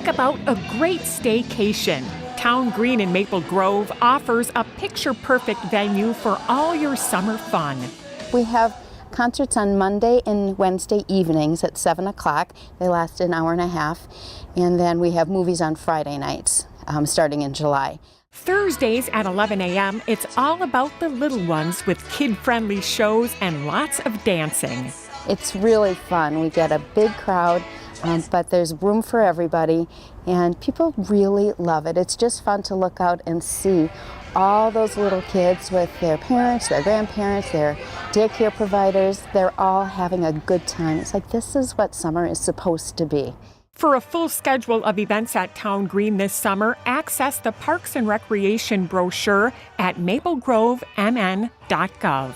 Talk about a great staycation. Town Green in Maple Grove offers a picture-perfect venue for all your summer fun. We have concerts on Monday and Wednesday evenings at 7 o'clock. They last an hour and a half. And then we have movies on Friday nights, starting in July. Thursdays at 11 a.m., it's all about the little ones with kid-friendly shows and lots of dancing. It's really fun. We get a big crowd, but there's room for everybody, and people really love it. It's just fun to look out and see all those little kids with their parents, their grandparents, their daycare providers. They're all having a good time. It's like this is what summer is supposed to be. For a full schedule of events at Town Green this summer, access the Parks and Recreation brochure at maplegrovemn.gov.